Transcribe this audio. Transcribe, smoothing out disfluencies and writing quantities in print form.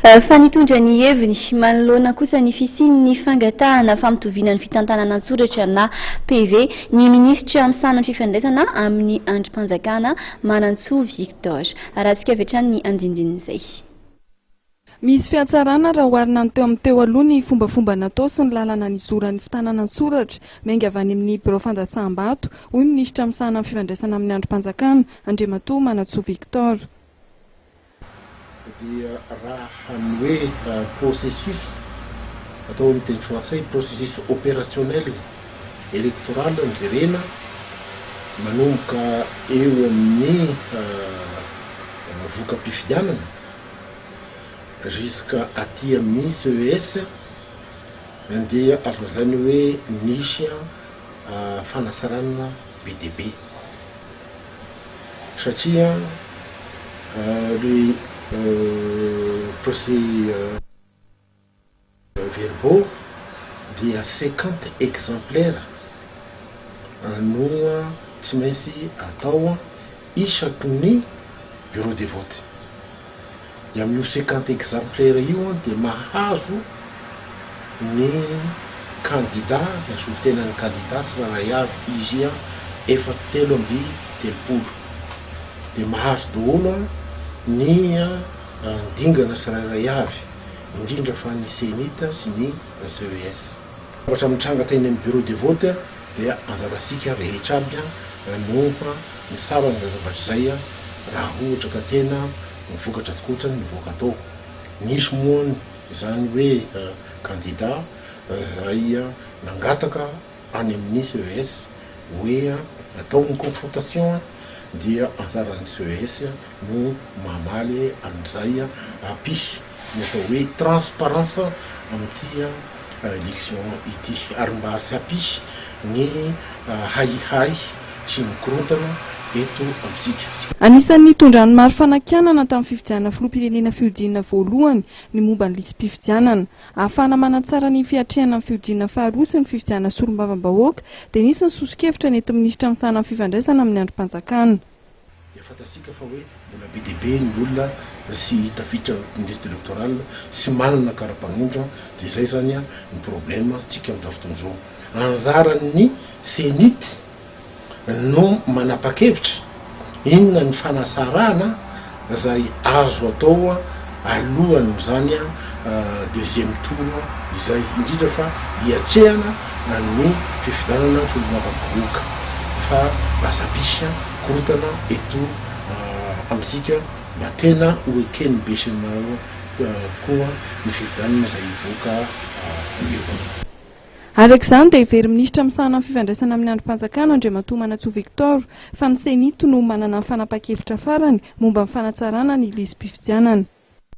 Fa nitondra ny heviny manoloana kosa ny fisian'ny fangatahana famitoviana ny fitantanana an-tsoratra na PV ny ministra amin'ny sanany fifandraisana amin'ny androm-panjakana Manantsoa Victor. Arahantsika avy hatrany ny andindin'izay. Misy fiatsarana raha oharina ny teo amin'ny teo aloha ny fombafomba natao sy ny lalana ny zoran'ny fitanana an-tsoratra menga avy any amin'ny biro fandatsahambato hoy ny ministra amin'ny sanany fifandraisana amin'ny androm-panjakana Andriamatoa Manantsoa Victor. Dia raha ny hoe processus atao amin'ny teny français processus opérationnel électoral mijerena manomboka eo amin'ny voka-pifidianana jusqu'à aty amin'ny CES dia azo zany hoe nisy fanasarana be dia be satria le procès verbaux dia 50 exemplaires no tsy maintsy atao isaky ny bureau de vote. Dia amin'io 50 exemplaires io dia mahazo ny candidat na solitenan'ny candidat tsirairay avy izy efatelo amby telopolo dia mahazo daholo ny dingana tsirairay avy indrindra fa ny senita sy ny CES. Ohatra mitranga teny amin'ny bureau de vote dia anjarasika rehetra aby nompa ny tsara ny zavatra zay raha ohatra ka tena mivokatra tokotra ny voaka tao. Nisy moa zany hoe candidat ay nangataka any amin'ny CES hoe atao ny confrontation dia anjaran'ny CES no mamaly amin'izay apisy ny atao hoe transparence amin'ity élection ity ary mba sy apisy ny haihay sy ny korontana eto amintsika. Anisan'ny tondrany maro fanakianana tamin'ny fifidianana filoham-pirenena fihodinana voalohany ny momba ny lisam-pifidianana ahafahana manatsara ny fiatrehana amin'ny fihodinana faharoa sy ny fifidianana solombavam-bahoaka dia nisy ny sosokevitra ny eto ministra amin'ny sanany fifandraisana amin'ny androm-panjakana. Dia fantasika fa hoe mbola be dia be ny olona sy tafiditra ny liste électorale sy manana kara-panondra dia izay zany ny problème tsika amin'izao fotoana izao. Anjaran'ny senity no manapa-kevitra inona ny fanasarana izay azo atao alohan'ny zany deuxième tour izay indrindra fa hiatrehana ny fifidianana ny solombavam-bahoaka fa basapisy korotana eto amintsika mba tena hoekeny be sy ny maro koa ny fifidianana izay hivoaka eo. Araka dia very ministra amin'ny sanany fifandraisana amin'ny androm-panjakana Andriamatoa Manantsoa Victor fa ny senito no manana ny fanapa-kevitra farany momba ny fanatsarana ny lisam-pifidianana.